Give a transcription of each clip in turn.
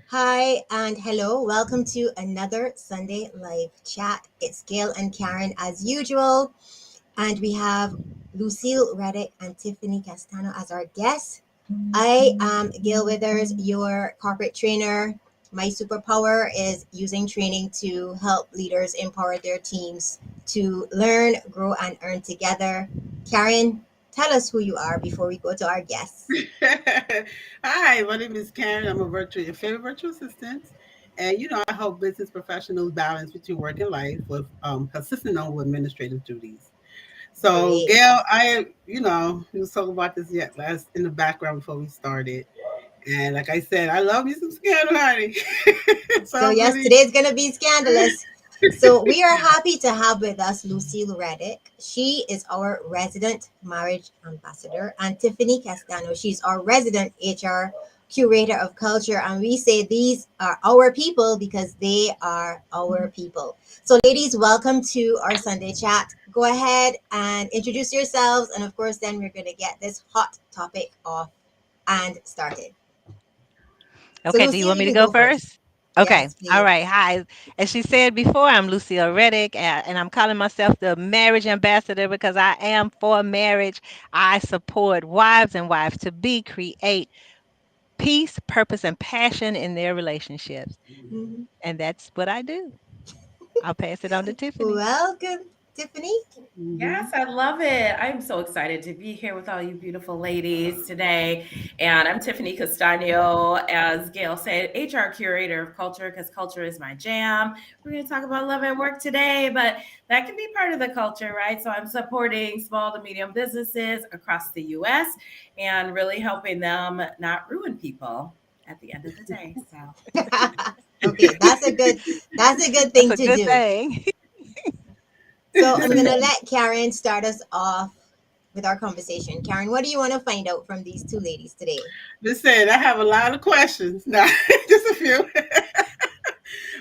Hi and hello. Welcome to another Sunday live chat. It's Gail and Karen as usual, and we have Lucille Reddic and Tiffany Castagno as our guests. I am Gail Withers, your corporate trainer. My superpower is using training to help leaders empower their teams to learn, grow, and earn together. Karen, tell us who you are before we go to our guests. Hi, my name is Karen. I'm a your favorite virtual assistant. And I help business professionals balance between work and life with consistent on with administrative duties. So, Great. Gail, we was talking about this yet last in the background before we started. And like I said, I love me some scandal, honey. So So, I'm yes, really today's going to be scandalous. So, we are happy to have with us Lucille Reddic. She is our resident marriage ambassador, and Tiffany Castagno. She's our resident HR Curator of Culture. And we say these are our people because they are our people. So, ladies, welcome to our Sunday chat. Go ahead and introduce yourselves. And of course, then we're going to get this hot topic off and started. So, Okay, do you Lucille, want you me to can go go first. first? Okay, Yes, all please. right. Hi. As she said before, I'm Lucille Reddick, and I'm calling myself the marriage ambassador because I am for marriage. I support wives and wives to be create peace, purpose, and passion in their relationships. Mhm. And that's what I do. I'll pass it on to Tiffany. Welcome, Tiffany. Mhm. Yes, I love it. I'm so excited to be here with all you beautiful ladies today. And I'm Tiffany Castagno, as Gail said, HR Curator of Culture, because culture is my jam. We're going to talk about love at work today, but that can be part of the culture, right? So I'm supporting small to medium businesses across the US and really helping them not ruin people at the end of the day. So Okay, that's a good That's thing a to good do. thing. So I'm gonna let Karen start us off with our conversation. Karen, what do you want to find out from these two ladies today? Listen, I have a lot of questions. Now, just a few.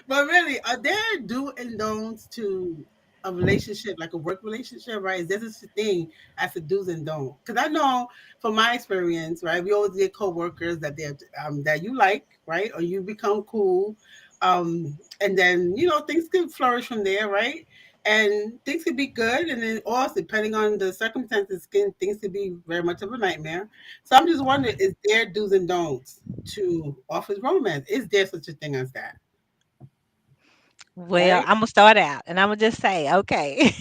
But really, are there do and don'ts to a relationship, like a work relationship, right? Is there such a thing as a do's and don'ts? Because I know from my experience, right, we always get coworkers that that you like, right, or you become cool, and then things can flourish from there, right? And things could be good, and then also depending on the circumstances, things could be very much of a nightmare. So I'm just wondering, is there do's and don'ts to office romance? Is there such a thing as that? Well, Right? I'm gonna start out, and I'm gonna just say, okay,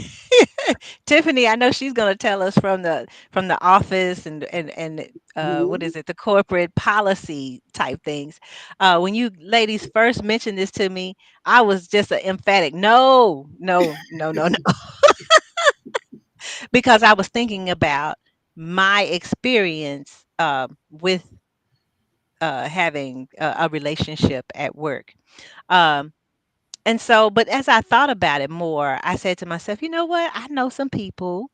Tiffany. I know she's gonna tell us from the office and what Mhm. is it, the corporate policy type things. When you ladies first mentioned this to me, I was just an emphatic no, no, no, no, no, because I was thinking about my experience with having a relationship at work. Um, And so, but as I thought about it more, I said to myself, you know what? I know some people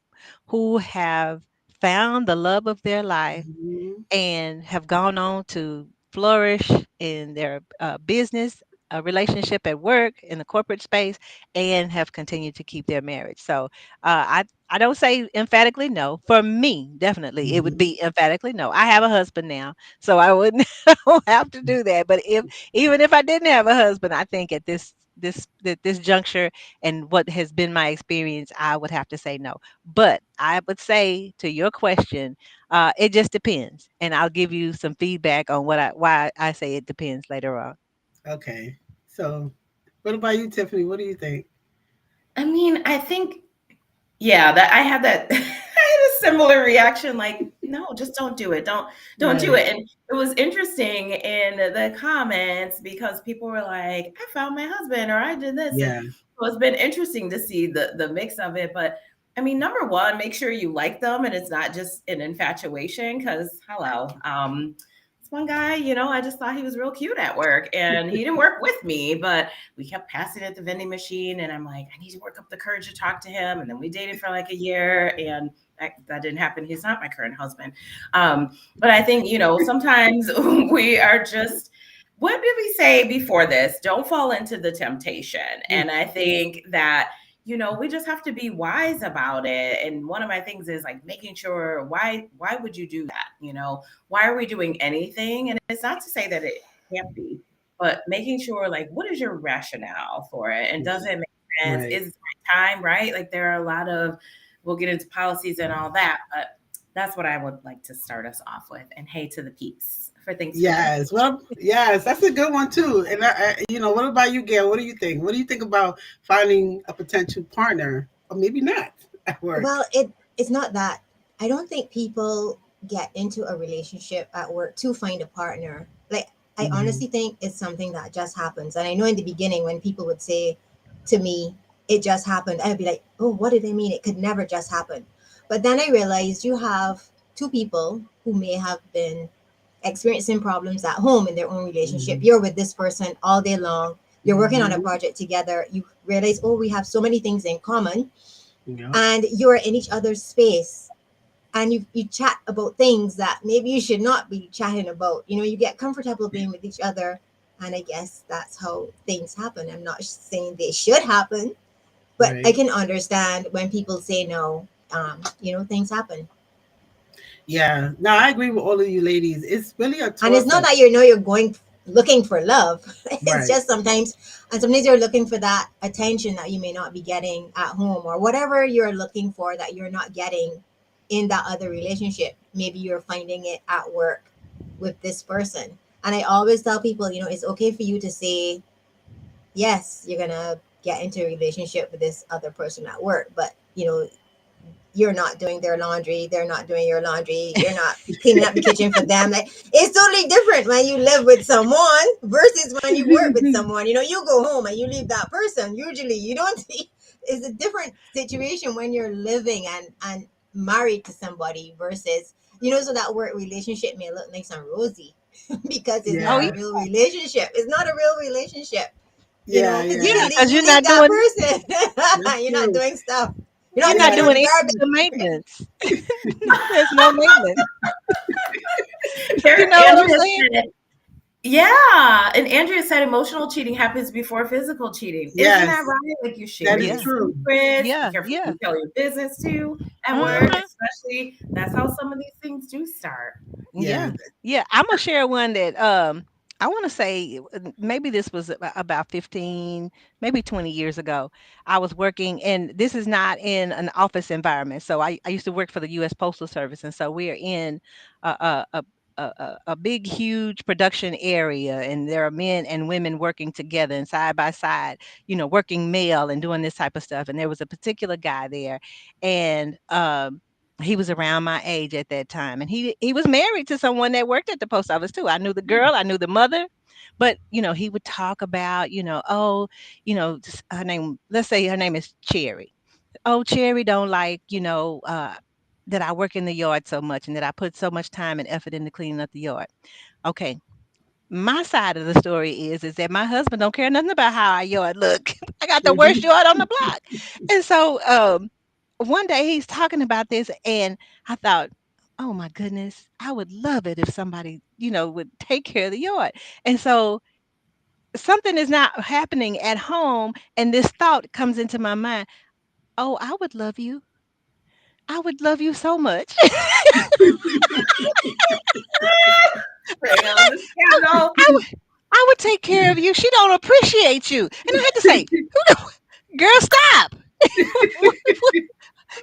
who have found the love of their life Mhm. and have gone on to flourish in their business, relationship at work, in the corporate space, and have continued to keep their marriage. So I don't say emphatically no. For me, definitely, it would Mhm. be emphatically no. I have a husband now, so I wouldn't I don't have to do that. But if even if I didn't have a husband, I think at this juncture and what has been my experience, I would have to say no. But I would say to your question, it just depends, and I'll give you some feedback on why I say it depends later on. Okay. So, what about you, Tiffany? What do you think? I mean, I think yeah, that I had that I had a similar reaction like, "No, just don't do it. Don't do Right. it." And it was interesting in the comments because people were like, "I found my husband," or "I did this." And Yeah. so it's been interesting to see the mix of it. But I mean, number one, make sure you like them and it's not just an infatuation because hello. This one guy, I just thought he was real cute at work and he didn't work with me, but we kept passing at the vending machine and I'm like, I need to work up the courage to talk to him. And then we dated for like a year and that didn't happen. He's not my current husband. But I think, sometimes we are just, what did we say before this? Don't fall into the temptation. Mm. And I think that, we just have to be wise about it. And one of my things is like making sure why would you do that? Why are we doing anything? And it's not to say that it can't be but making sure like what is your rationale for it and does it make sense? Right. Is it the right time, right? Like there are a lot of we'll get into policies and all that, but that's what I would like to start us off with. And hey to the peeps for Thanksgiving. Yes. Well, yes, that's a good one too. And what about you, Gail? What do you think? What do you think about finding a potential partner, or maybe not at work? Well, it's not that. I don't think people get into a relationship at work to find a partner. Like, I Hmm. honestly think it's something that just happens. And I know in the beginning when people would say to me, it just happened, I'd be like, oh, what did they mean? It could never just happen. But then I realized you have two people who may have been experiencing problems at home in their own relationship. Hmm. You're with this person all day long. You're working on a Hmm. project together. You realize, oh, we have so many things in common, Yep. and you're in each other's space, and you chat about things that maybe you should not be chatting about. You get comfortable being with each other, and I guess that's how things happen. I'm not saying they should happen, but I Right. can understand when people say no. Things happen. Yeah. No, I agree with all of you ladies. It's really a And it's toss not up. that you're going looking for love. It's Right. just sometimes you're looking for that attention that you may not be getting at home, or whatever you're looking for that you're not getting in that other relationship. Maybe you're finding it at work with this person. And I always tell people, it's okay for you to say yes, you're gonna get into a relationship with this other person at work, but you're not doing their laundry, they're not doing your laundry, you're not cleaning up the kitchen for them. Like, it's totally different when you live with someone versus when you work with someone. You go home and you leave that person. Usually you don't see. It's a different situation when you're living and married to somebody versus, so that work relationship may look nice and rosy because it's Oh not yeah, a Yeah. real relationship. It's not a real relationship. Yeah. Because Yeah. yeah, usually because you you're leave not that doing person. That's You're not true. doing stuff. You're not you're taking not out Yeah. doing the any garbage. type of maintenance. There's no maintenance. You Here, know what I'm Andrea saying? said, yeah. And Andrea said emotional cheating happens before physical cheating. Isn't that Yes. right? Like you That share your is Yeah, true. secrets, be yeah, careful who yeah. you tell your business to at work, Hmm. especially. That's how some of these things do start. Yeah. Yeah, yeah. I'm gonna share one that I want to say maybe this was about 15, maybe 20 years ago. I was working, and this is not in an office environment. So I used to work for the U.S. Postal Service, and so we are in a big, huge production area, and there are men and women working together and side by side, working mail and doing this type of stuff. And there was a particular guy there, and he was around my age at that time, and he was married to someone that worked at the post office too. I knew the girl, I knew the mother, but he would talk about, oh, her name, let's say her name is Cherry. Oh, Cherry don't like, that I work in the yard so much and that I put so much time and effort into cleaning up the yard. Okay, my side of the story is that my husband don't care nothing about how our yard look. I got the worst yard on the block. And so one day he's talking about this, and I thought, oh my goodness, I would love it if somebody, would take care of the yard. And so something is not happening at home, and this thought comes into my mind. Oh, I would love you. I would love you so much. Bring on the scandal. I would I would take care of you. She don't appreciate you. And I had to say, girl, stop.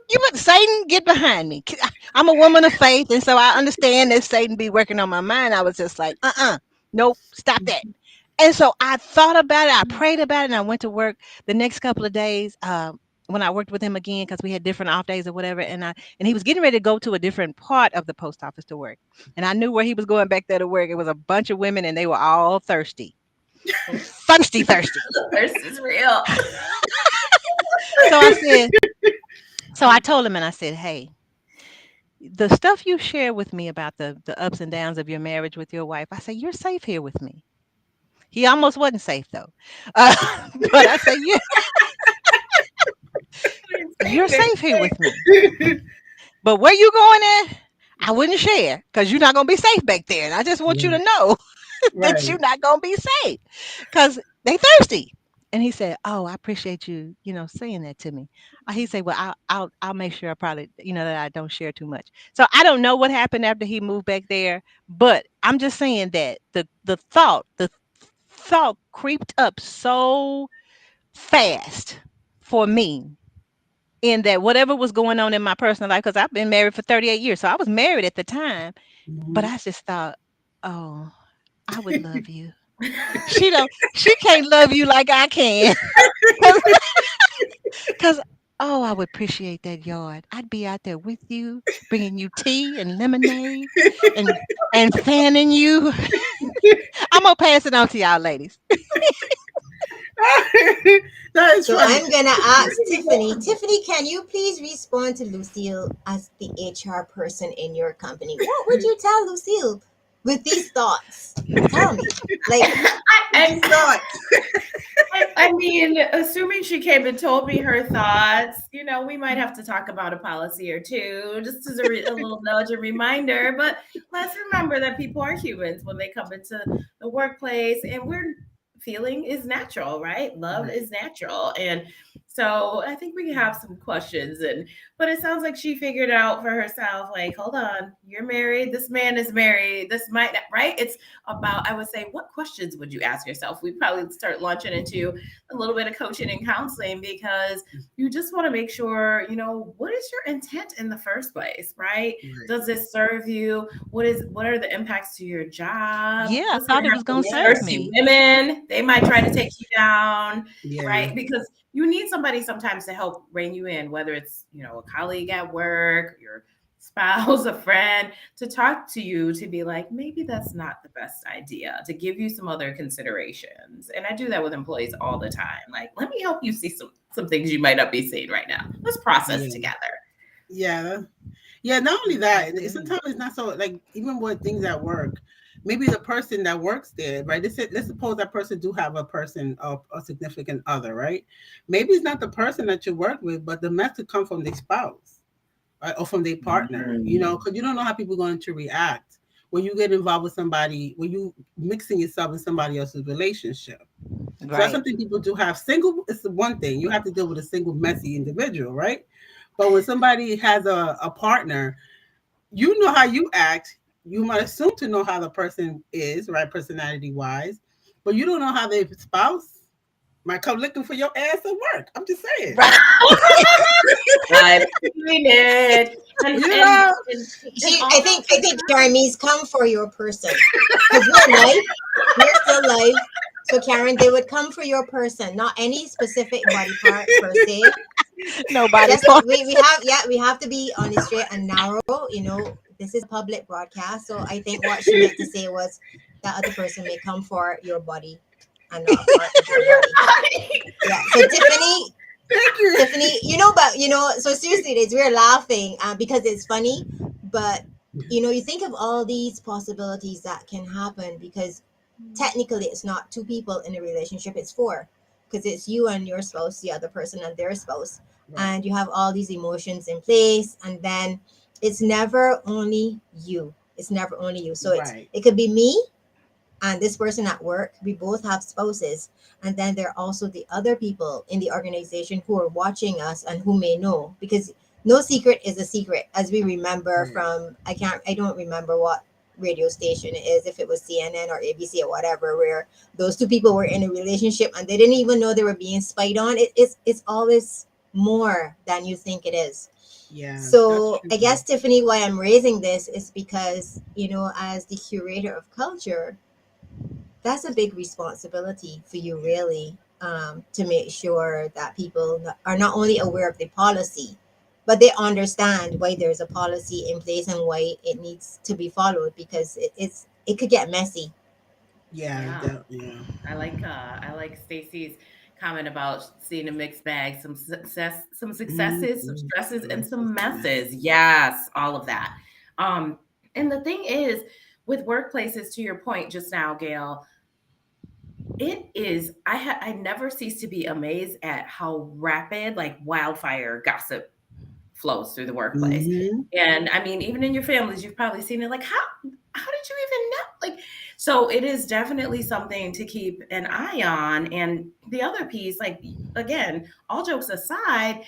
You but Satan, get behind me. I'm a woman of faith, and so I understand that Satan be working on my mind. I was just like, nope, stop that. And so I thought about it, I prayed about it, and I went to work the next couple of days. When I worked with him again, because we had different off days or whatever, and he was getting ready to go to a different part of the post office to work, and I knew where he was going back there to work. It was a bunch of women, and they were all thirsty, thirsty, thirsty. The thirst is real. So I said, so I told him, and I said, hey, the stuff you share with me about the ups and downs of your marriage with your wife, I say you're safe here with me. He almost wasn't safe though, but I say you're safe here with me. But where you going at, I wouldn't share because you're not gonna be safe back there. And I just want you to Right. know that Right. you're not gonna be safe because they thirsty. And he said, "Oh, I appreciate you, saying that to me." He said, "Well, I'll make sure I probably, that I don't share too much." So I don't know what happened after he moved back there, but I'm just saying that the thought creeped up so fast for me, in that whatever was going on in my personal life, because I've been married for 38 years. So I was married at the time, but Mhm. I just thought, oh, I would love you. She can't love you like I can. Cause, 'cause, oh, I would appreciate that yard. I'd be out there with you, bringing you tea and lemonade and fanning you. I'm gonna pass it on to y'all ladies. That is So funny. I'm gonna ask Tiffany. Tiffany, can you please respond to Lucille as the HR person in your company? What would you tell Lucille with these thoughts? Tell me. Like, And Thoughts. I mean, assuming she came and told me her thoughts, we might have to talk about a policy or two, just as a little nudge and reminder. But let's remember that people are humans when they come into the workplace, and feeling is natural, right? Love Right. is natural. And so I think we have some questions, but it sounds like she figured out for herself, like, hold on, you're married, this man is married, this might not, right? It's about, I would say, what questions would you ask yourself? We probably start launching into a little bit of coaching and counseling, because you just want to make sure, what is your intent in the first place, right? Right. Does this serve you? What are the impacts to your job? Yeah, I What's going thought to it was happen gonna with serve thirsty me. women? They might try to take you down, Yeah. right? Because you need somebody sometimes to help rein you in, whether it's, a colleague at work, your spouse, a friend, to talk to you, to be like, maybe that's not the best idea, to give you some other considerations. And I do that with employees all the time. Like, let me help you see some things you might not be seeing right now. Let's process Yeah. together. Yeah. Yeah. Not only That's that, good. sometimes it's not so like even with things at work. Maybe the person that works there, right? Let's suppose that person do have a person, a significant other, right? Maybe it's not the person that you work with, but the mess could come from the spouse, right, or from their partner. Mhm. Because you don't know how people are going to react when you get involved with somebody, when you mixing yourself in somebody else's relationship. So that's Right. something people do have. Single is the one thing you have to deal with, a single messy individual, right? But when somebody has a partner, you know how you act. You might assume to know how the person is, right, personality wise, but you don't know how their spouse might come looking for your ass at work. I'm just saying. Right. I've seen it. And You and know? and, and she, I also think, I think sometimes, Jeremy's come for your person because we're live. We're still live. So Karen, they would come for your person, not any specific body part per se. Nobody Just part. we have, yeah, we have to be on the straight and narrow. This is a public broadcast, so I think what she meant to say was that other person may come for your body and not a part of your body. Yeah. So Tiffany, Thank you. Tiffany, but so seriously, it is we're laughing because it's funny, but you think of all these possibilities that can happen because technically it's not two people in a relationship, it's four, because it's you and your spouse, the other person and their spouse, Right. and you have all these emotions in place, and then it's never only you. It's never only you. So Right. it could be me and this person at work. We both have spouses, and then there are also the other people in the organization who are watching us and who may know, because no secret is a secret, as we remember Right. from, I don't remember what radio station it is, if it was CNN or ABC or whatever, where those two people were in a relationship and they didn't even know they were being spied on. It's always more than you think it is. Yeah, that's So I true. guess, Tiffany, why I'm raising this is because, as the curator of culture, that's a big responsibility for you, really, to make sure that people are not only aware of the policy, but they understand why there's a policy in place and why it needs to be followed, because it could get messy. Yeah, yeah. yeah. I like Stacy's comment about seeing a mixed bag, some successes, some Mm-hmm. stresses, and Yes, some yes. messes. Yes, all of that. Um, and the thing is, with workplaces, to your point just now, Gail, it is. I never cease to be amazed at how rapid, like wildfire, gossip flows through the workplace. Mm-hmm. And I mean, even in your families, you've probably seen it. Like, how did you even know? Like, So it is definitely something to keep an eye on. And the other piece, like, again, all jokes aside,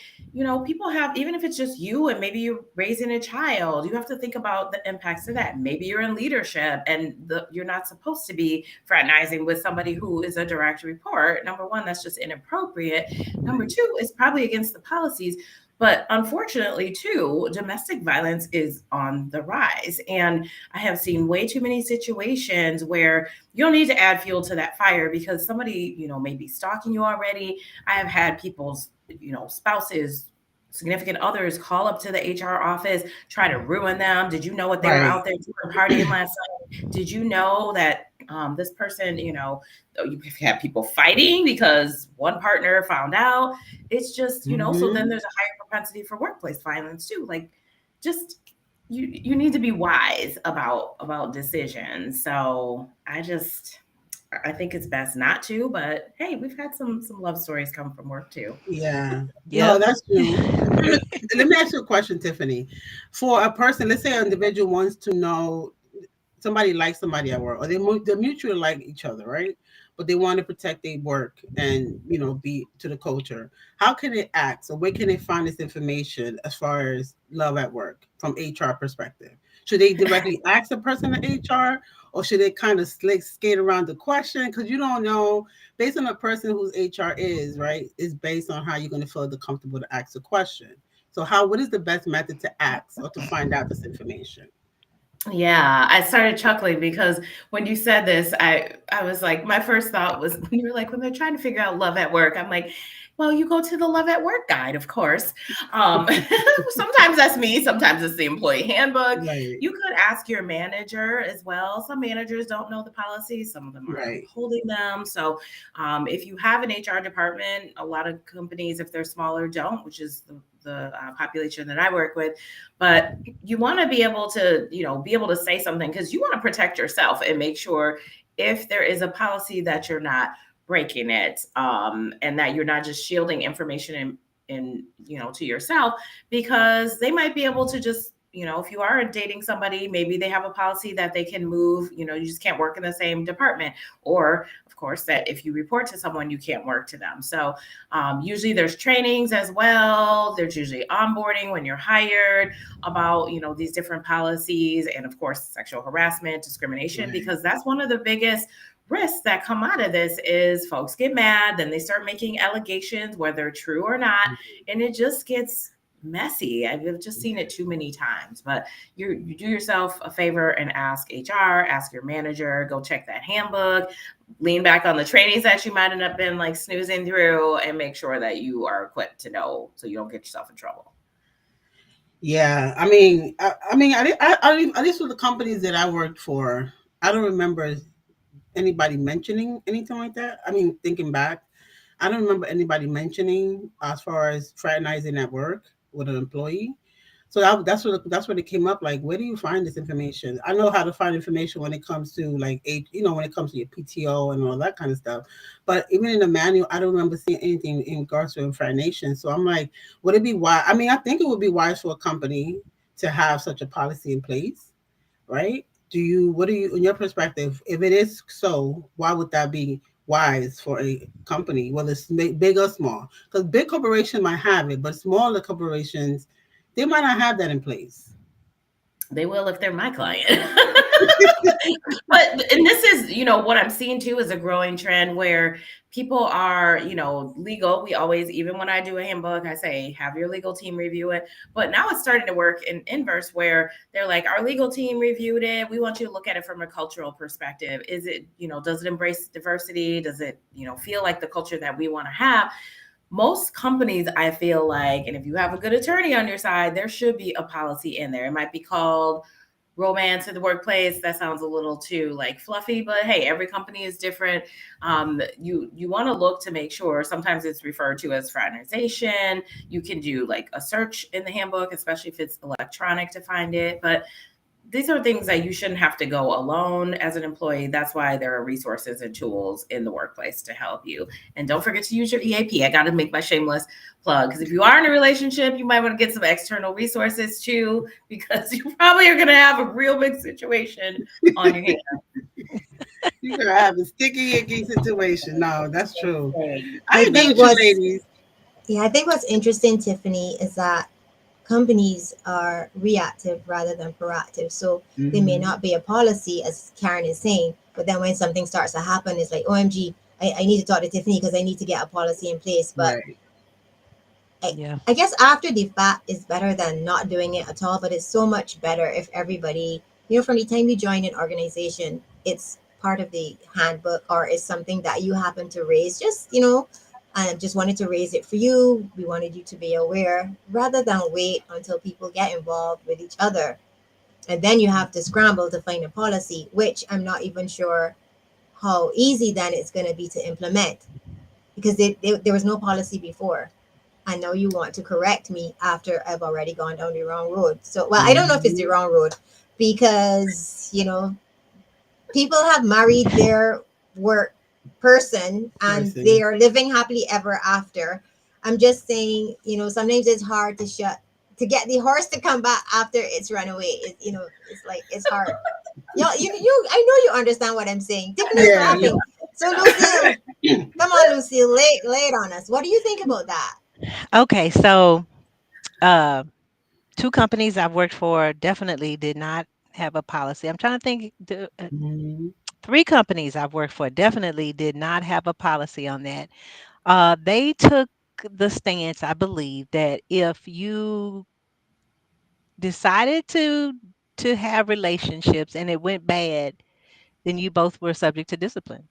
people have, even if it's just you and maybe you're raising a child, you have to think about the impacts of that. Maybe you're in leadership and you're not supposed to be fraternizing with somebody who is a direct report. Number one, that's just inappropriate. Number Right. two, it's probably against the policies. But unfortunately, too, domestic violence is on the rise. And I have seen way too many situations where you don't need to add fuel to that fire because somebody, may be stalking you already. I have had people's, spouses, significant others call up to the HR office, try to ruin them. Did you know what they were Right. out there doing partying last night? Did you know that this person, you have people fighting because one partner found out? It's just, so then Hmm. there's a higher propensity for workplace violence too. Like, just you need to be wise about decisions. So I think it's best not to, but hey, we've had some love stories come from work too. Yeah. No, Yep. that's true. Let me ask you a question, Tiffany. For a person, let's say an individual wants to know somebody likes somebody at work, or they mutually like each other, right? But they want to protect their work and be to the culture. How can they act? So where can they find this information as far as love at work from HR perspective? Should they directly ask the person at HR, or should they kind of like skate around the question? Because you don't know, based on the person whose HR is, right, is based on how you're going to feel the comfortable to ask a question. So what is the best method to ask or to find out this information? Yeah, I started chuckling because when you said this, I was like, my first thought was when you were like, when they're trying to figure out love at work, I'm like, well, you go to the love at work guide, of course. Um, sometimes that's me, sometimes it's the employee handbook. Right, You could ask your manager as well. Some managers don't know the policies, some of them aren't right. upholding them. So if you have an HR department, a lot of companies, if they're smaller, don't, which is the population that I work with. But you want to be able to, be able to say something because you want to protect yourself and make sure if there is a policy that you're not breaking it, and that you're not just shielding information to yourself, because they might be able to just, if you are dating somebody, maybe they have a policy that they can move, you just can't work in the same department, or of course that if you report to someone, you can't work to them. So usually there's trainings as well. There's usually onboarding when you're hired about these different policies, and of course sexual harassment, discrimination, Right. because that's one of the biggest risks that come out of this is folks get mad, then they start making allegations whether true or not, and it just gets messy. I've just seen it too many times. But you do yourself a favor and ask HR, ask your manager, go check that handbook, lean back on the trainings that you might have been like snoozing through, and make sure that you are equipped to know so you don't get yourself in trouble. Yeah, at least with the companies that I worked for, I don't remember anybody mentioning anything like that. I mean, thinking back, I don't remember anybody mentioning as far as fraternizing at work with an employee. So that's what it came up. Like, where do you find this information? I know how to find information when it comes to like when it comes to your PTO and all that kind of stuff. But even in the manual, I don't remember seeing anything in regards to fraternization. So I'm like, would it be wise? I mean, I think it would be wise for a company to have such a policy in place, right? What do you, in your perspective, if it is so, why would that be wise for a company, whether it's big or small? Because big corporation might have it, but smaller corporations, they might not have that in place. They will if they're my client. But and this is, what I'm seeing too is a growing trend where people are, legal. We always, even when I do a handbook, I say have your legal team review it. But now it's starting to work in inverse where they're like, our legal team reviewed it. We want you to look at it from a cultural perspective. Is it, does it embrace diversity? Does it, feel like the culture that we want to have? Most companies, I feel like, and if you have a good attorney on your side, there should be a policy in there. It might be called romance in the workplace. That sounds a little too like fluffy, but hey, every company is different. You want to look to make sure. Sometimes it's referred to as fraternization. You can do like a search in the handbook, especially if it's electronic to find it. But these are things that you shouldn't have to go alone as an employee. That's why there are resources and tools in the workplace to help you. And don't forget to use your EAP. I got to make my shameless plug because if you are in a relationship, you might want to get some external resources too, because you probably are going to have a real big situation on your hands. You gonna have a sticky icky situation. No, that's true. I I agree think with you, what's ladies. yeah, I think what's interesting, Tiffany, is that companies are reactive rather than proactive. So they may Hmm. not be a policy, as Karen is saying, but then when something starts to happen, it's like, OMG, I need to talk to Tiffany because I need to get a policy in place. But Right. I, Yeah. I guess after the fact is better than not doing it at all, but it's so much better if everybody, from the time you join an organization, it's part of the handbook or is something that you happen to raise. Just, and just wanted to raise it for you. We wanted you to be aware rather than wait until people get involved with each other. And then you have to scramble to find a policy, which I'm not even sure how easy then it's going to be to implement because there was no policy before. I know you want to correct me after I've already gone down the wrong road. So, well, I don't know if it's the Hmm. wrong road because, people have married their work person and they Person. are living happily ever after. I'm just saying, sometimes it's hard to get the horse to come back after it's run away. It's like it's hard. I know you understand what I'm saying. Tiffany's Yeah. laughing. So Lucille, come on, Lucille, lay it on us. What do you think about that? Okay, so uh, two companies I've worked for definitely did not have a policy. I'm trying to think. Hmm. Three companies I've worked for definitely did not have a policy on that. They took the stance, I believe, that if you decided to have relationships and it went bad, then you both were subject to discipline.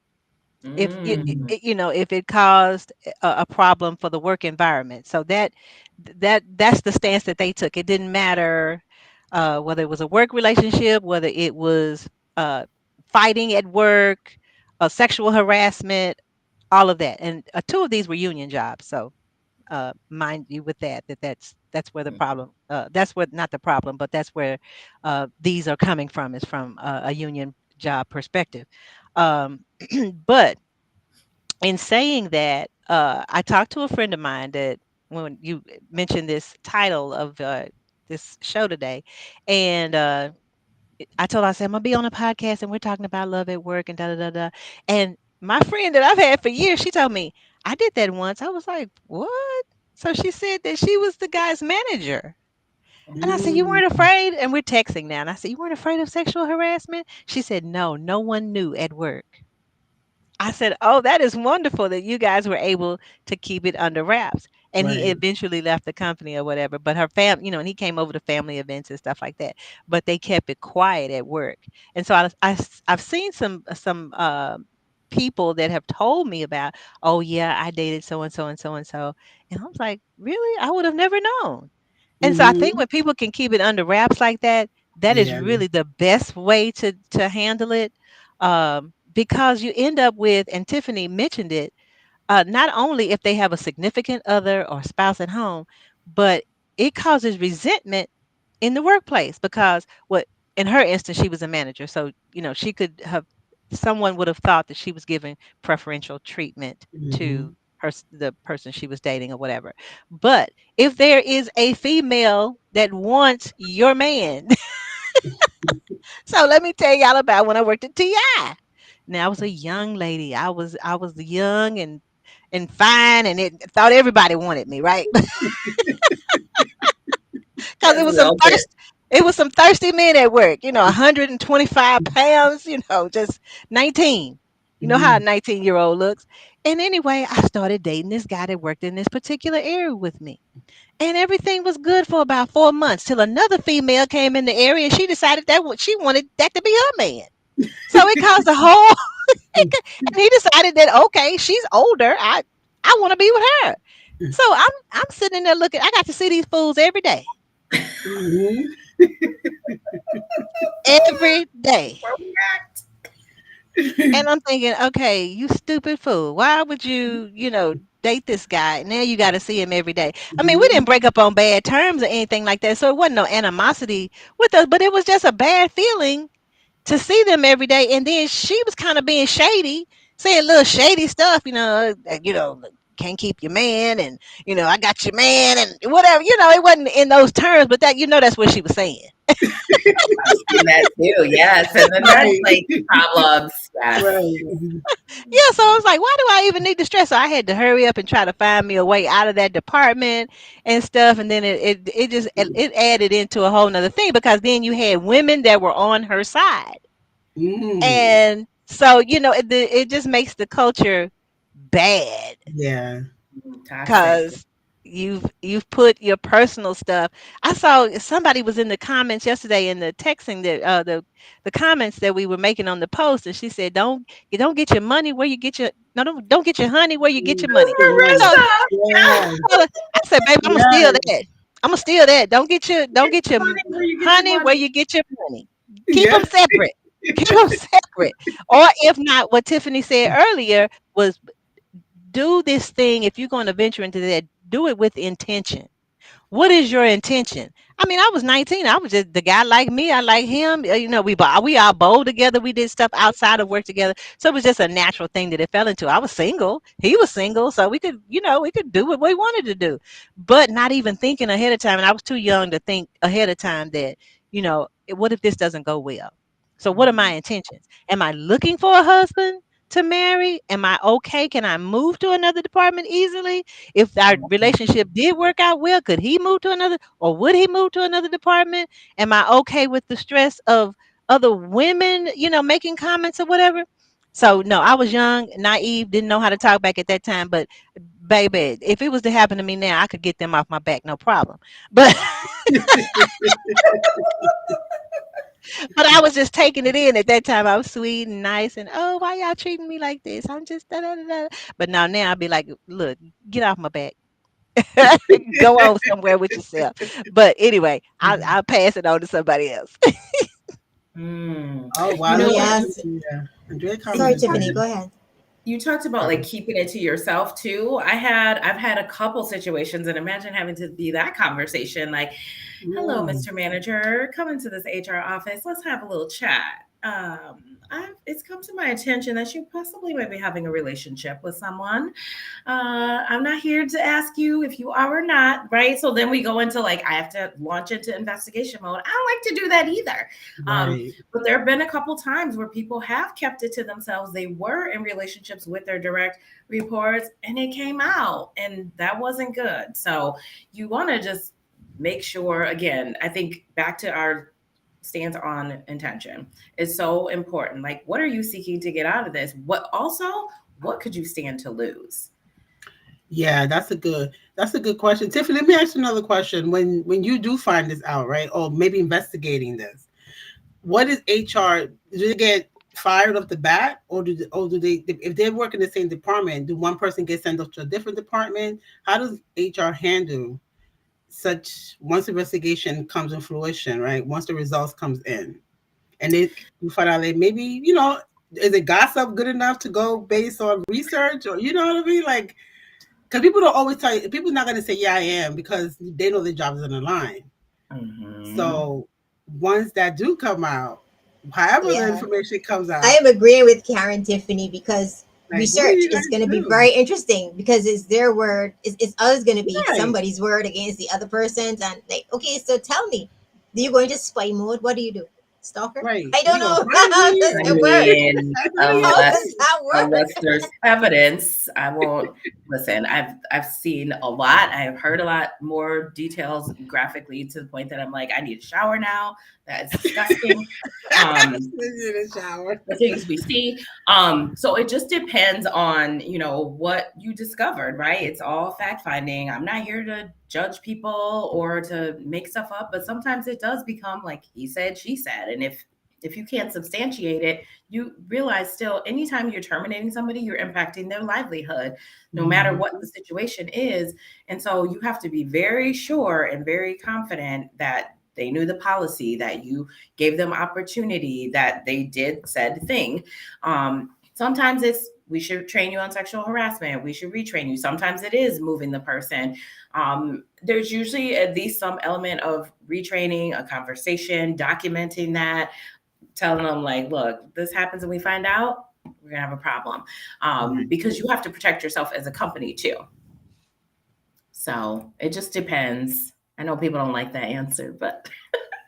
If Hmm. if it caused a problem for the work environment, so that's the stance that they took. It didn't matter whether it was a work relationship, whether it was fighting at work, sexual harassment, all of that. And two of these were union jobs, so mind you with that's where the problem that's where not the problem, but that's where these are coming from, is from a union job perspective. um, but in saying that, I talked to a friend of mine that when you mentioned this title of this show today, and I told her, I said, I'm gonna be on a podcast and we're talking about love at work and da da da da. And my friend that I've had for years, she told me, I did that once. I was like, what? So she said that she was the guy's manager. And I said, you weren't Hmm. afraid? And we're texting now. And I said, you weren't afraid of sexual harassment? She said, no, no one knew at work. I said, "Oh, that is wonderful that you guys were able to keep it under wraps." And he Right. eventually left the company or whatever. But her and he came over to family events and stuff like that. But they kept it quiet at work. And so I've seen some people that have told me about, oh yeah, I dated so and so and so and so, and I was like, really? I would have never known. And so I think Hmm. when people can keep it under wraps like that, that is Yeah. really the best way to handle it, because you end up with, and Tiffany mentioned it, not only if they have a significant other or spouse at home, but it causes resentment in the workplace because what in her instance she was a manager, so she could have, someone would have thought that she was giving preferential treatment Hmm. to the person she was dating or whatever. But if there is a female that wants your man, so let me tell y'all about when I worked at TI. Now I was a young lady. I was young and fine, and it thought everybody wanted me, right? Because As we all did. it was some thirsty men at work, 125 pounds, just 19. You know how a Hmm. 19-year-old looks. And anyway, I started dating this guy that worked in this particular area with me. And everything was good for about 4 months till another female came in the area and she decided that she wanted that to be her man. So it caused a whole and he decided that okay, she's older. I want to be with her. So I'm sitting there looking. I got to see these fools every day, Hmm. every day. Correct. And I'm thinking, okay, you stupid fool. Why would you date this guy? Now you got to see him every day. I mean, we Hmm. didn't break up on bad terms or anything like that. So it wasn't no animosity with us, but it was just a bad feeling to see them every day. And then she was kind of being shady, saying little shady stuff, can't keep your man, and I got your man, and whatever. It wasn't in those terms, but that's what she was saying. I've seen that too. Yes, and then that's Right. like problems. Yes. Right. Yeah, so I was like, why do I even need to stress? So I had to hurry up and try to find me a way out of that department and stuff. And then it just it added into a whole nother thing because then you had women that were on her side. Mm. And so, it just makes the culture bad. Yeah. Toxic. Cause you've put your personal stuff. I saw somebody was in the comments yesterday in the texting that the comments that we were making on the post, and she said, "Don't get your money where you get your no don't get your honey where you get your money." So, Mm. Yeah. so I said, "Baby, I'm gonna steal Yeah. that. I'm gonna steal that. Don't get your Money where you get your honey where money. you get your money. Keep Yeah. them separate. Keep them separate. Or if not, what Tiffany said earlier was do this thing if you're going to venture into that, do it with intention. What is your intention? I mean, I was 19. I was just the guy like me. I like him. We all bowled together. We did stuff outside of work together. So it was just a natural thing that it fell into. I was single. He was single, so we could do what we wanted to do, but not even thinking ahead of time. And I was too young to think ahead of time that what if this doesn't go well? So what are my intentions? Am I looking for a husband to marry? Am I okay? Can I move to another department easily? If our relationship did work out well, could he move to another or would he move to another department? Am I okay with the stress of other women, making comments or whatever? So no, I was young, naive, didn't know how to talk back at that time. But baby, if it was to happen to me now, I could get them off my back, no problem. But but I was just taking it in at that time. I was sweet and nice and why y'all treating me like this? I'm just da da da da. But now I'll be like, look, get off my back. Go on somewhere with yourself. But anyway, I'll pass it on to somebody else. Mm. Oh wow, You that's know, a Yes. yeah. Great and Sorry, comment Tiffany, there. go ahead. you talked about like keeping it to yourself too. I've had a couple situations, and imagine having to be that conversation like, hello, Mm. Mr. Manager, come into this HR office. Let's have a little chat. It's come to my attention that you possibly might be having a relationship with someone. I'm not here to ask you if you are or not, right? So then we go into like, I have to launch into investigation mode. I don't like to do that either. Right. But there have been a couple times where people have kept it to themselves. They were in relationships with their direct reports and it came out, and that wasn't good. So you want to just make sure, again, I think back to our stance on intention is so important. Like, what are you seeking to get out of this? What could you stand to lose? Yeah, that's a good question. Tiffany, let me ask you another question. When you do find this out, right? Or maybe investigating this, what is HR? Do they get fired off the bat, or do they if they work in the same department, do one person get sent off to a different department? How does HR handle such once the investigation comes in fruition, right? Once the results comes in, and you find out that maybe is it gossip good enough to go based on research, or you know what I mean, like because people don't always tell you. People not going to say yeah I am because they know their job is on the line. Mm-hmm. So once that do come out, however the Yeah. information comes I out, am agreeing with Karen Tiffany because like what do research you is guys going to be do? very interesting because it's their word. It's always going to be Right, somebody's word against the other person's. And like, okay, so tell me, do you go into spy mode? What do you do? Stalker? right. I don't You gonna know. find How me? does I it work? mean, That's what you How gotta unless does do. that work? unless there's evidence, I won't listen. I've seen a lot. I have heard a lot more details graphically to the point that I'm like, I need a shower now. That is disgusting. Um, In the shower. the things we see. So it just depends on, what you discovered, right? It's all fact finding. I'm not here to judge people or to make stuff up, but sometimes it does become like he said, she said. And if you can't substantiate it, you realize still anytime you're terminating somebody, you're impacting their livelihood, no matter Mhm. what the situation is. And so you have to be very sure and very confident that they knew the policy, that you gave them opportunity, that they did said thing. Sometimes it's we should train you on sexual harassment. We should retrain you. Sometimes it is moving the person. There's usually at least some element of retraining, a conversation, documenting that, telling them like, look, this happens and we find out, we're gonna have a problem. Right. Because you have to protect yourself as a company too. So it just depends. I know people don't like that answer, but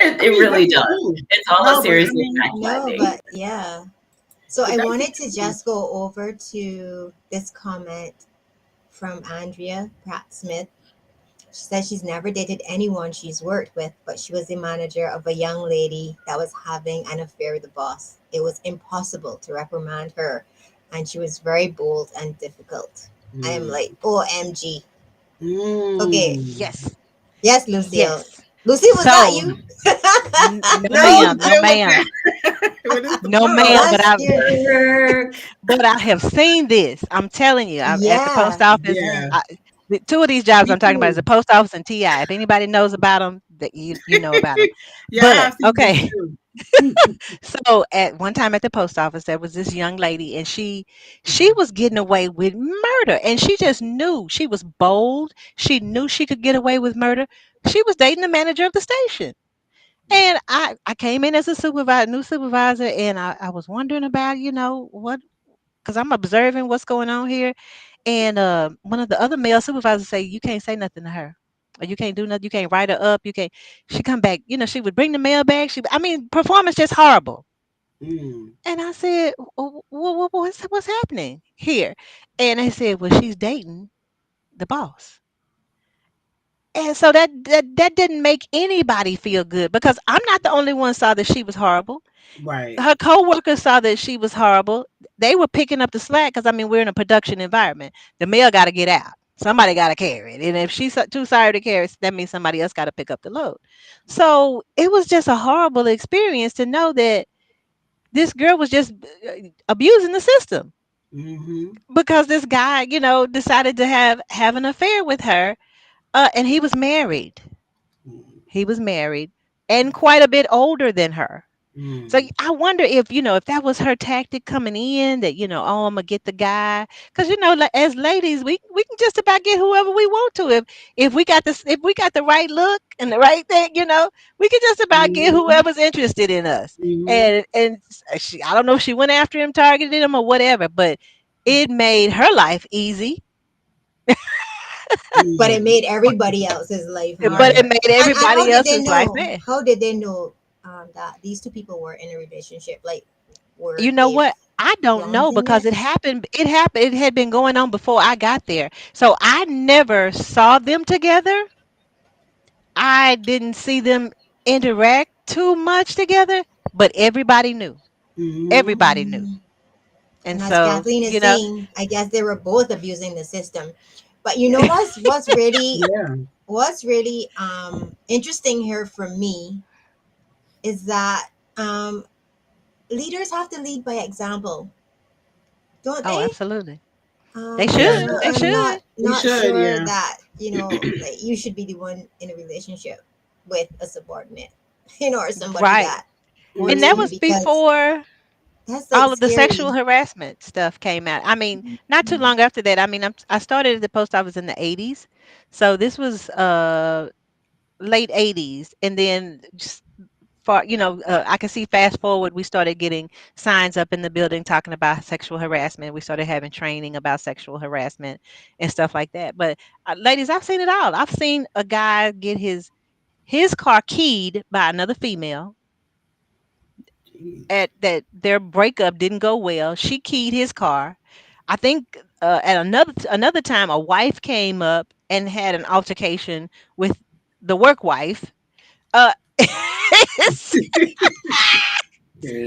I It mean, really that's does. true. It's all a No, but series I of mean, fact No, finding. but yeah. So but I that's the wanted to thing. just go over to this comment from Andrea Pratt Smith. She says she's never dated anyone she's worked with, but she was the manager of a young lady that was having an affair with the boss. It was impossible to reprimand her, and she was very bold and difficult. I am like, Mm. OMG. Okay. Mm. Yes. Yes, Lucille. Yes. Lucille, was that So, you? no, Don't ma'am. No, No, deal with ma'am. that. What is the No, no, ma'am. bomb? But that's I've your. Work. but I have seen this. I'm telling you. I'm at the Yeah, post office. yeah. Yeah, The two of these jobs me I'm talking about is too. the post office and TI. If anybody knows about them, that you know about them. Yeah, I But have seen this okay. too. So at one time at the post office, there was this young lady, and she was getting away with murder, and she just knew. She was bold. She knew she could get away with murder. She was dating the manager of the station, and I came in as a supervisor, new supervisor, and I was wondering about what, because I'm observing what's going on here, and one of the other male supervisors say you can't say nothing to her. Or you can't do nothing. You can't write her up. You can't. She come back. She would bring the mail back. I mean, performance just horrible. Mm. And I said, what's happening here? And they said, well, she's dating the boss. And so that didn't make anybody feel good because I'm not the only one saw that she was horrible. Right. Her coworkers saw that she was horrible. They were picking up the slack because I mean we're in a production environment. The mail got to get out. Somebody got to carry it, and if she's too sorry to carry it, that means somebody else got to pick up the load. So it was just a horrible experience to know that this girl was just abusing the system Mm-hmm. because this guy, decided to have an affair with her, and he was married. Mm. He was married and quite a bit older than her. So Mm. I wonder if if that was her tactic coming in, that oh, I'm gonna get the guy, because as ladies we can just about get whoever we want to if we got the right look and the right thing, we can just about get Mm-hmm. whoever's interested in us. Mm-hmm. And I don't know if she went after him, targeted him, or whatever, but it made her life easy, But it Mm. made everybody else's life but it Right. harder. made And how everybody did they else's life know? bad. How did they know that these two people were in a relationship? Like, were You know they what? I don't know flaunting because it? it happened. It happened. It had been going on before I got there. So I never saw them together. I didn't see them interact too much together, but everybody knew. Mm-hmm. Everybody knew. Mm. And And as so, Kathleen is saying, I guess they were both abusing the system. But you know Yeah. what's really interesting here for me is that um leaders have to lead by example, don't oh, they? absolutely. They should. Yeah. So They I'm should. We not should. sure Yeah. that like you should be the one in a relationship with a subordinate, or somebody Right. that And works that for you, Mm-hmm. was because before that's like all of the scary. sexual harassment stuff came out. I mean, not too long after that. I mean, I started at the post office in the 80s. So this was late 80s, and then just I can see fast forward, we started getting signs up in the building talking about sexual harassment. We started having training about sexual harassment and stuff like that. But ladies, I've seen it all. I've seen a guy get his car keyed by another female Jeez. at that their breakup didn't go well. She keyed his car. I think at another time a wife came up and had an altercation with the work wife. Uh,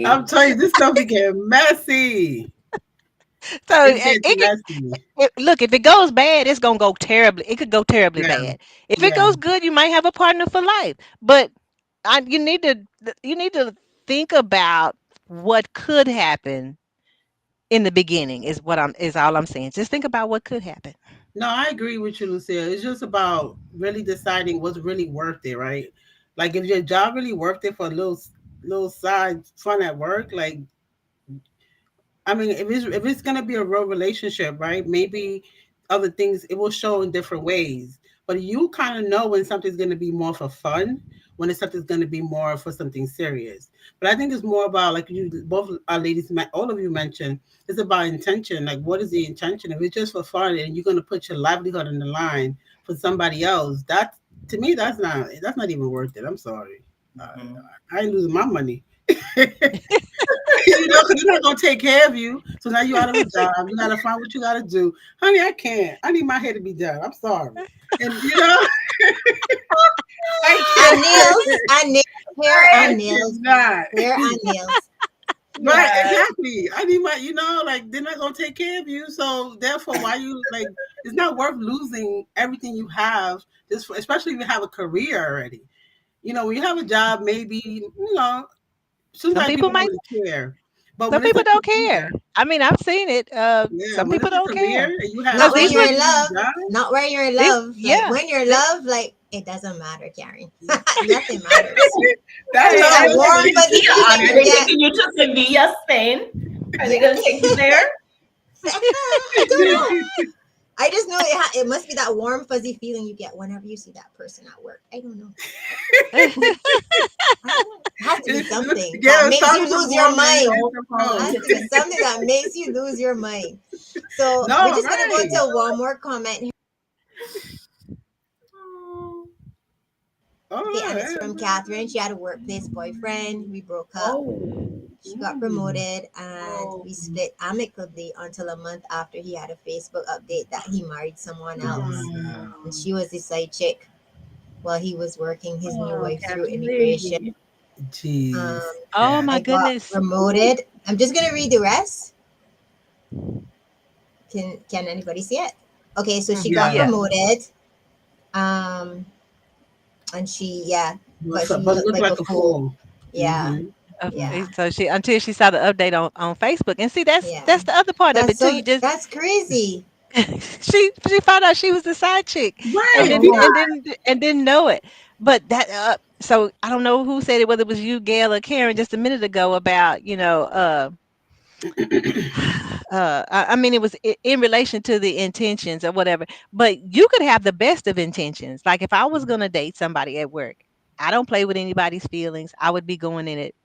I'm Gee. telling you, this stuff be getting messy. So It gets messy. look, if it goes bad, it's gonna go terribly. It could go terribly Yeah. bad. If it Yeah. goes good, you might have a partner for life. But you need to think about what could happen in the beginning. Is all I'm saying. Just think about what could happen. No, I agree with you, Lucille. It's just about really deciding what's really worth it, right? Like if your job really worth it for a little side fun at work, like I mean, if it's gonna be a real relationship, right? Maybe other things it will show in different ways. But you kind of know when something's gonna be more for fun, when it's something's gonna be more for something serious. But I think it's more about like you both our ladies, all of you mentioned, it's about intention. Like, what is the intention? If it's just for fun and you're gonna put your livelihood on the line for somebody else, that to me that's not even worth it. I'm sorry. Mhm. I ain't losing my money. Because they're not gonna take care of you. So now you out of a job. You gotta find what you gotta do, honey. I can't. I need my hair to be done. I'm sorry, and I And can't. nails, and nails, hair I and nails, cannot. hair and nails. Right, Yes. exactly. I need my, like they're not gonna take care of you. So therefore, why you like? It's not worth losing everything you have, just for, especially if you have a career already. When you have a job, maybe Some sometimes people people might, don't care, but some when it's people a don't career, care. I mean, I've seen it. yeah, Some when people it's a don't career care and you have Not because when these you're money women, in and you love. drive, Not when you're in they, love. Like yeah, when you're in they, love, like it doesn't matter, Karen. Nothing matters. that Right. love That is Are warm they crazy. fuzzy taking you, feeling are you they get. taking you to Sevilla, Spain? Are Yeah. they going to take you there? I don't know. I just know it must be that warm fuzzy feeling you get whenever you see that person at work. I don't know. I don't know. It has to be something that Yeah, makes start you with some lose your warm and mind. end Hold up It on, has cold. to be Tiffany. something that makes you lose your mind. So we're No, just gonna go right. into one more comment here. Oh. Okay, and it's Oh, from Catherine. She had a workplace boyfriend. We broke up. Oh. She got yeah. promoted and Oh. we split amicably until a month after he had a Facebook update that he married someone else. And she was the side chick while he was working his new Oh, wife through Captain immigration. Lee. Jeez. Um, oh Yeah. my I got goodness. promoted. I'm just gonna read the rest. Can anybody see it? Okay, so she got Yeah. Yeah. promoted. Um, and but she But looked look like like a a fool. fool. Yeah, Hmm. yeah, So she, until she saw the update on Facebook, and see, yeah. that's the other part of it too. You just That's crazy. she found out she was the side chick, and Right. then People. Oh. didn't know it. But that so I don't know who said it, whether it was you, Gail, or Karen, just a minute ago about I mean, it was in relation to the intentions or whatever. But you could have the best of intentions. Like if I was gonna date somebody at work, I don't play with anybody's feelings. I would be going in it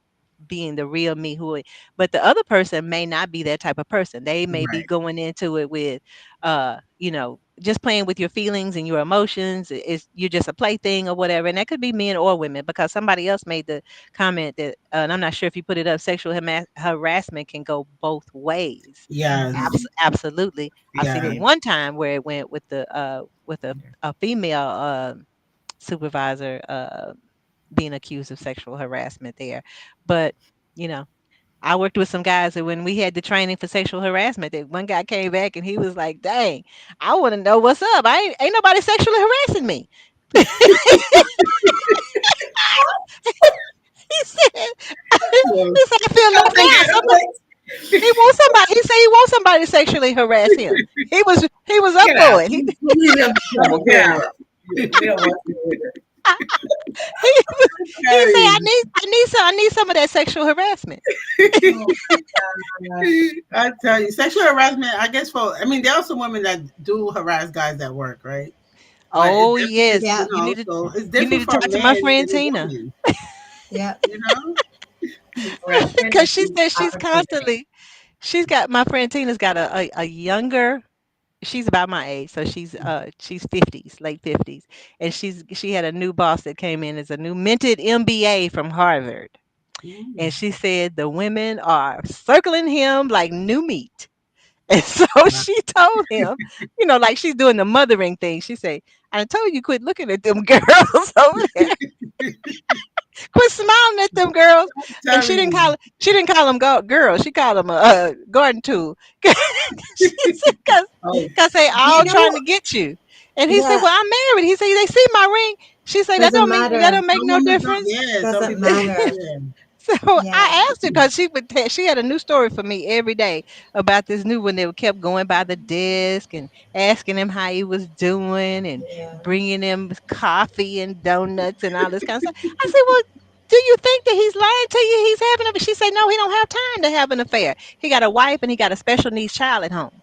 being the real me but the other person may not be that type of person. They may be Right. going into it with just playing with your feelings and your emotions. Is you're just a plaything or whatever. And that could be men or women, because somebody else made the comment that and I'm not sure if you put it up, sexual harassment can go both ways. Yes. Absolutely. I've seen Yeah. it one time where it went with the with a female supervisor being accused of sexual harassment there. But, you know, I worked with some guys that when we had the training for sexual harassment, that one guy came back and he was like, "Dang, I want to know what's up. Ain't nobody sexually harassing me." He said, Yeah. he said, "I feel I'm left thinking, out. I'm Somebody, like, he wants somebody. He said he wants somebody to sexually harass him. He was up get for out. it. Leave them trouble, Yeah. girl. We don't want to do it. He, he said, Hey, I need some of that sexual harassment." Oh my gosh. I tell you, sexual harassment. I guess I mean, there are some women that do harass guys at work, right? But it's Oh different, yes, Yeah, so it's you need different to for a talk to my man friend than a Tina. woman, yeah. you know? Harassment Because she is said she's opportunity. constantly, she's got, my friend Tina's got a younger, she's about my age, so she's 50s, late 50s, and she had a new boss that came in as a new minted MBA from Harvard, and Mm. she said the women are circling him like new meat. And so Wow. she told him, like she's doing the mothering thing. She said, "I told you quit looking at them girls over there. Quit smiling at them girls." I'm And telling you. she didn't call them girls. She called them a garden tool. She said, Oh, cause they You all trying know, to get you. And he said, yeah, "Well, I'm married." He said, "They see my ring." She said, "That doesn't don't mean that matter. don't make some no women don't. difference." Yeah, some Doesn't people don't matter. care. So Yeah. I asked her because she had a new story for me every day about this new one that kept going by the desk and asking him how he was doing and Yeah. bringing him coffee and donuts and all this kind of stuff. I said, "Well, do you think that he's lying to you? He's having a," she said, "No, he don't have time to have an affair. He got a wife and he got a special needs child at home."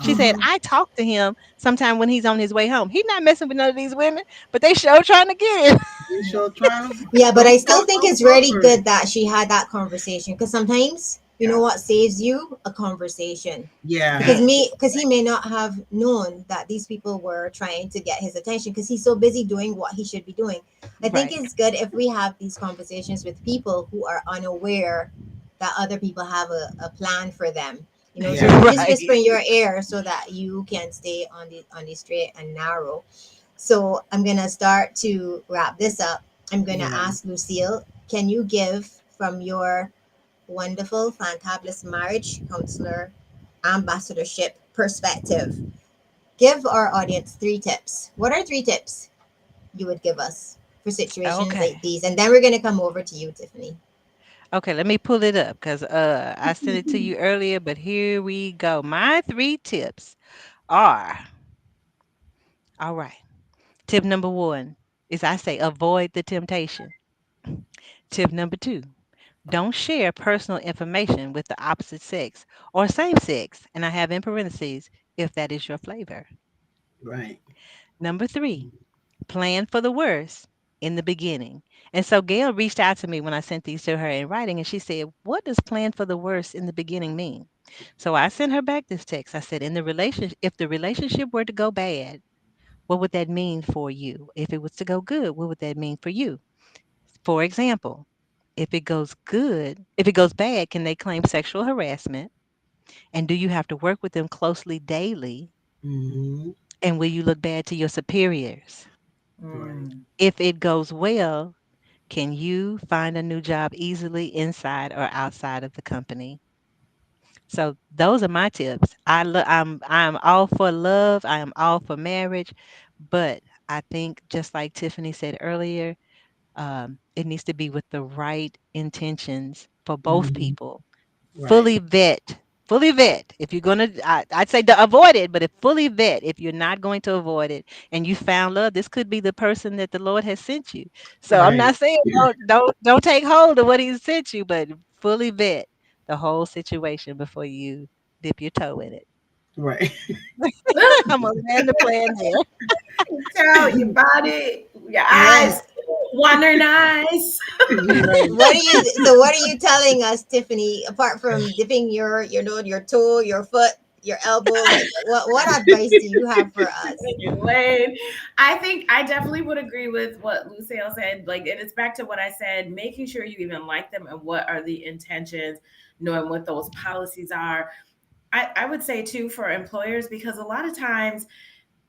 She said, Uh-huh. Hmm. "I talk to him sometime when he's on his way home. He's not messing with none of these women, but they sure trying to get him." They sure trying to Yeah, but I still think go it's really for it. good that she had that conversation because sometimes you know what saves you? A conversation. Yeah. Because he may not have known that these people were trying to get his attention because he's so busy doing what he should be doing. I think Right. it's good if we have these conversations with people who are unaware that other people have a plan for them. You know, so Yeah. you just whisper Right. in your ear so that you can stay on the straight and narrow. So I'm gonna start to wrap this up. I'm gonna Yeah. ask Lucille, can you give from your wonderful, fantabulous marriage counselor ambassadorship perspective, give our audience 3 tips. What are 3 tips you would give us for situations like Okay. these? And then we're gonna come over to you, Tiffany. Okay, let me pull it up because I sent it to you earlier, but here we go. My 3 tips are, all right. Tip number 1 is I say avoid the temptation. Tip number 2, don't share personal information with the opposite sex or same sex, and I have in parentheses if that is your flavor. Right. Number 3, plan for the worst in the beginning. And so Gail reached out to me when I sent these to her in writing, and she said, "What does plan for the worst in the beginning mean?" So I sent her back this text. I said, "In the relationship, if the relationship were to go bad, what would that mean for you? If it was to go good, what would that mean for you? For example, if it goes bad, can they claim sexual harassment? And do you have to work with them closely daily? Mm-hmm. And will you look bad to your superiors? Right. Mm. If it goes well, can you find a new job easily inside or outside of the company?" So those are my tips. I'm all for love. I am all for marriage, but I think just like Tiffany said earlier, it needs to be with the right intentions for both Mm-hmm. people. Right. Fully vet, fully vet. If you're gonna, I'd say to avoid it, but if fully vet, if you're not going to avoid it, and you found love, this could be the person that the Lord has sent you. So I'm Right. not saying don't take hold of what He sent you, but fully vet the whole situation before you dip your toe in it. Right. I'm gonna land the plan there. Tell your body, your eyes, Yes. wandering eyes. Right. What are you? So what are you telling us, Tiffany? Apart from dipping your toe, your foot, your elbow, like what advice do you have for us? Your lane. I think I definitely would agree with what Lucille said. Like, and it's back to what I said, making sure you even like them and what are the intentions, knowing what those policies are. I would say too for employers, because a lot of times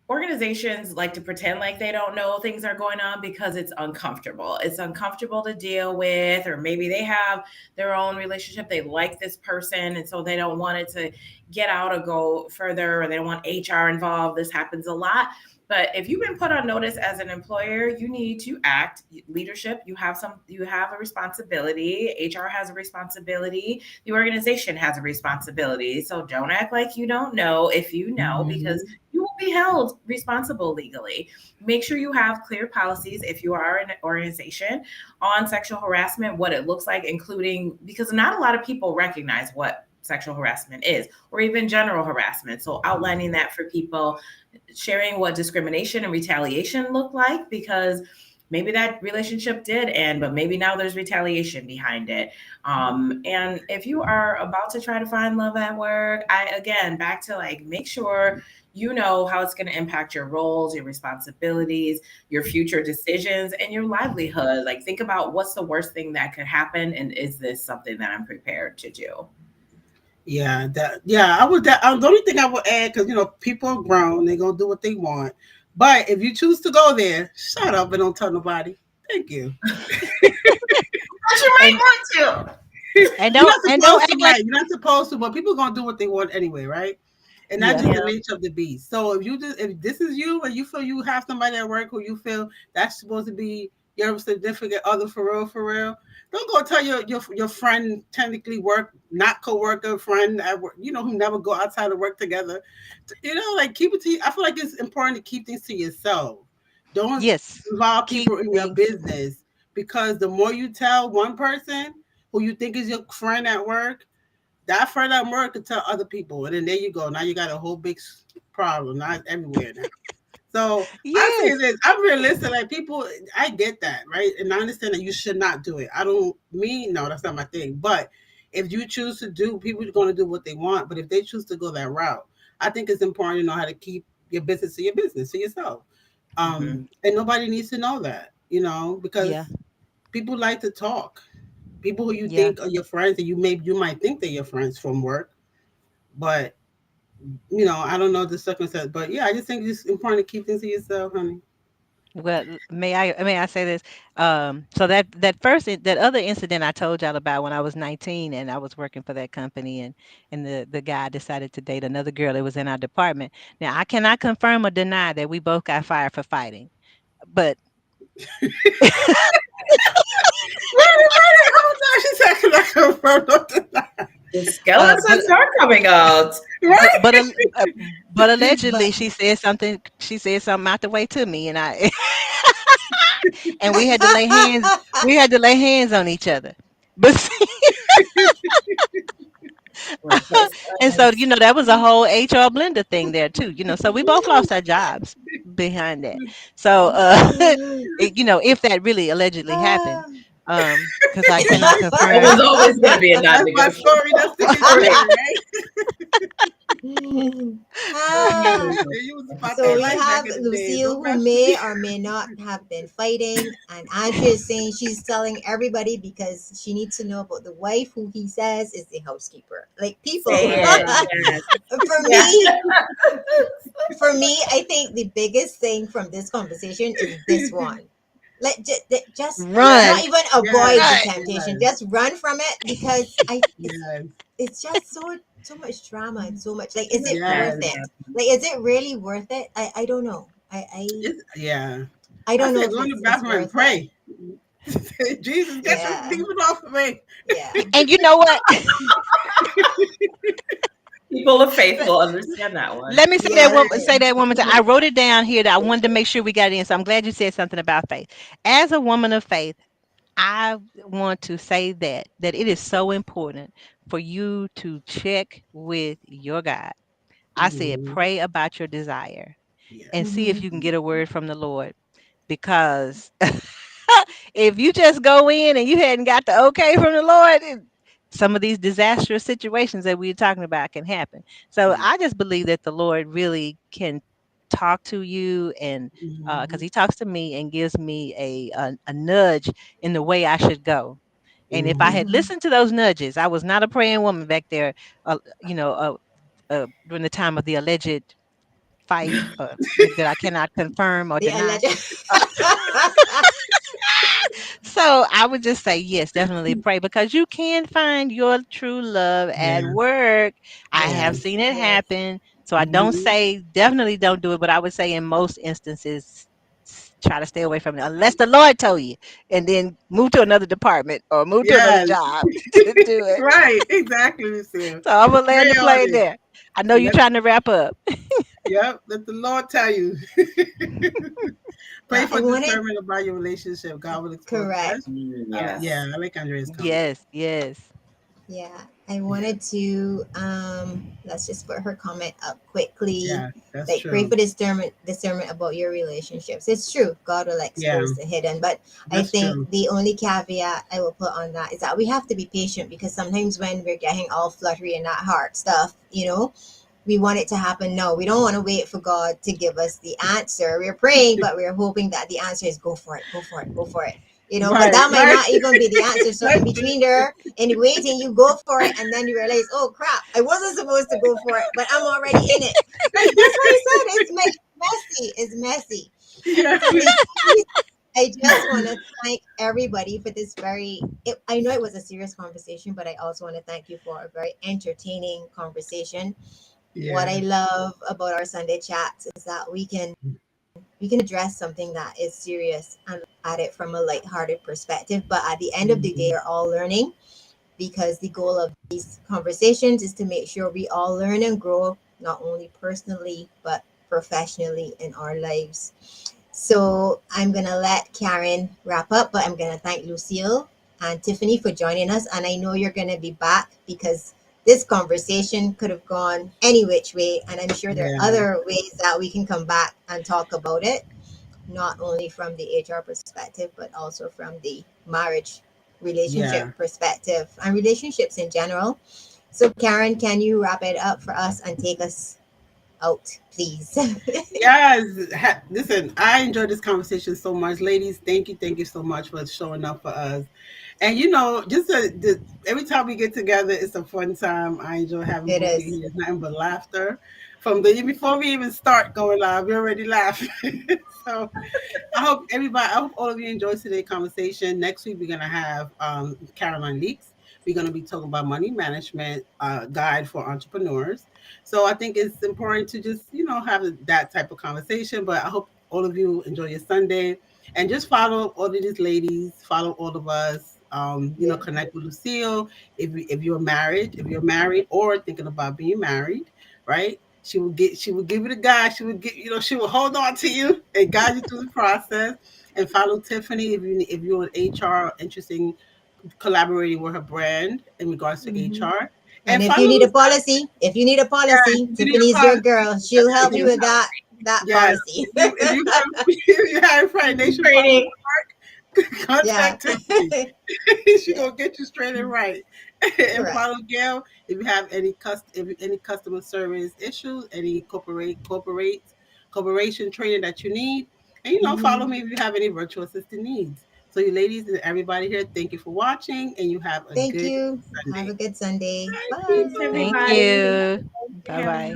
organizations like to pretend like they don't know things are going on because it's uncomfortable. It's uncomfortable to deal with, or maybe they have their own relationship. They like this person, and so they don't want it to get out or go further, or they don't want HR involved. This happens a lot. But if you've been put on notice as an employer, you need to act. Leadership, you have a responsibility. HR has a responsibility. The organization has a responsibility. So don't act like you don't know if you know, because Mm-hmm. you will be held responsible legally. Make sure you have clear policies if you are an organization on sexual harassment, what it looks like, including because not a lot of people recognize what sexual harassment is or even general harassment. So outlining that for people, sharing what discrimination and retaliation look like, because maybe that relationship did end, but maybe now there's retaliation behind it. And if you are about to try to find love at work, I again back to like make sure you know how it's going to impact your roles, your responsibilities, your future decisions, and your livelihood. Like think about what's the worst thing that could happen, and is this something that I'm prepared to do? Yeah. That. Yeah. I would. The only thing I would add, because people are grown, they're gonna do what they want. But if you choose to go there, shut up and don't tell nobody. Thank you. But you might And want to. You're not don't supposed to, act like right? You're not supposed to, but people gonna do what they want anyway, right? And that's yeah. just the Yeah. nature of the beast. So if this is you and you feel you have somebody at work who you feel that's supposed to be your significant other for real, don't go tell your friend technically work not coworker friend at work, who never go outside of work together. Like keep it to you. I feel like it's important to keep things to yourself. Don't Yes. involve Keep people in your things. business, because the more you tell one person who you think is your friend at work, that friend at work could tell other people, and then there you go. Now you got a whole big problem. Not everywhere now. So I say Yes. this: I'm realistic. Like people, I get that, right? And I understand that you should not do it. I don't mean no, that's not my thing. But if you choose to do, people are going to do what they want. But if they choose to go that route, I think it's important to know how to keep your business to your business, to yourself. Mhm. And nobody needs to know that, because Yeah. people like to talk. People who you Yeah. think are your friends, and you might think they're your friends from work, but I don't know the circumstance. But yeah, I just think it's important to keep things to yourself, honey. Well, may I say this? So that other incident I told y'all about when I was 19 and I was working for that company, and the guy decided to date another girl that was in our department. Now I cannot confirm or deny that we both got fired for fighting, but Oh no, she's acting like a grown. The but skeletons are coming out. but Right? but but But allegedly she said something out the way to me, and I and we had to lay hands. We had to lay hands on each other. But and so, Listen. that was a whole HR blender thing there too, so we both lost our jobs behind that. So, if that really allegedly happened, because I cannot It was confirm. always going to be a That's my non-negotiable. story. That's the good Right. story, right? ah, You was about so that we life back have in the days. Lucille, Don't who mess. may or may not have been fighting, and Andrea is saying she's telling everybody because she needs to know about the wife who he says is the housekeeper. Like people, Say it. Right. Yes. for Yeah. me, I think the biggest thing from this conversation is this one. Like just Yes. not Run. even Yes. avoid the Run. temptation, Yes. just run from it because Yes. it's just so much drama and so much like Too is much it Yes. worth bad it? stuff. Like is it really worth it? I don't know. Yeah. I I don't know said, if go in the it's bathroom and worth it. pray. Jesus, get some Yeah. demon off of me. Yeah. And you know what? People of faith But will understand that one. Let me say that yeah, one. Say that one more time. I wrote it down here that I wanted to make sure we got it in. So I'm glad you said something about faith. As a woman of faith, I want to say that it is so important for you to check with your God. I said Mhm. pray about your desire and Yes. see if hmm you can get a word from the Lord, because if you just go in and you hadn't got the okay from the Lord, some of these disastrous situations that we're talking about can happen. So Yeah. I just believe that the Lord really can talk to you, and because Mhm. He talks to me and gives me a nudge in the way I should go. And if I Mhm. had hmm listened to those nudges, I was not a praying woman back there, during the time of the alleged fight, that I cannot confirm or the deny. alleged. Uh, So I would just say yes, definitely pray, because you can find your true love at Yeah. work. I have Yes. seen it Yes. happen. So I don't Mhm. say definitely don't do it, but I would say in most instances try to stay away from it unless the Lord told you, and then move to another department or move to another Yes. job to do it. Right. Exactly, Lucille. So I'm gonna land Pray the on plane it. there. I know you're Let trying to wrap up. Yep. Let the Lord tell you. Pray Well, I for wanted discernment about your relationship. God will expose it. correct. Yeah, Yes. I like Andrea's comment. Yes, yes. Yeah, I Yeah. wanted to let's just put her comment up quickly. Yeah. That's Like pray true. for discernment about your relationships. It's true. God will Yeah. expose the hidden. But I That's think true. the only caveat I will put on that is that we have to be patient because sometimes when we're getting all fluttery and that heart stuff, we want it to happen. No, we don't want to wait for God to give us the answer. We're praying, but we're hoping that the answer is go for it, go for it, go for it. But Right. that might Right. not even be the answer. So in That's true. between there, in the waiting, you go for it, and then you realize, oh crap, I wasn't supposed to go for it, but I'm already in it. Like that's why I said messy. It's messy. Yeah. So ladies, I just want to thank everybody for this I know it was a serious conversation, but I also want to thank you for a very entertaining conversation. What I Yeah. love about our Sunday chats is that we can address something that is serious and look at it from a lighthearted perspective. But at the end of the day, Mhm. we're all learning because the goal of these conversations is to make sure we all learn and grow, not only personally, but professionally in our lives. So I'm going to let Karen wrap up, but I'm going to thank Lucille and Tiffany for joining us. And I know you're going to be back because this conversation could have gone any which way. And I'm sure there are Yeah. other ways that we can come back and talk about it, not only from the HR perspective, but also from the marriage relationship Yeah. perspective and relationships in general. So, Karen, can you wrap it up for us and take us out, please? Yes. Listen, I enjoyed this conversation so much. Ladies, thank you so much for showing up for us. And just every time we get together, it's a fun time. I enjoy having It both of you is. here. It's nothing but laughter. Before we even start going live, we're already laughing. So I hope all of you enjoyed today's conversation. Next week we're gonna have Caroline Leaks. We're gonna be talking about money management guide for entrepreneurs. So I think it's important to just have that type of conversation. But I hope all of you enjoy your Sunday and just follow all of these ladies. Follow all of us. Yeah. Connect with Lucille if you're married or thinking about being married, right? She would give it a guide. She would she would hold on to you and guide you through the process. And follow Tiffany if you're in HR interested in collaborating with her brand in regards to Hmm. HR. And And if you follow need a Lucille. policy, if you need a Yeah, policy, if you need a Tiffany's your policy. girl. She'll help If you you with that Yes, policy. if you have if you have Friday Nation policy Training. work, Yeah. contact Tiffany. She Yeah. gonna get you straight and right. And Correct. follow Gail if you have any customer service issues, any corporation training that you need, and follow Hmm. me if you have any virtual assistant needs. So you ladies and everybody here, thank you for watching, and you have a Thank good you. Have a Sunday. good Sunday. Bye, Thanks, Bye. Thank people. everybody. you. Bye Have bye.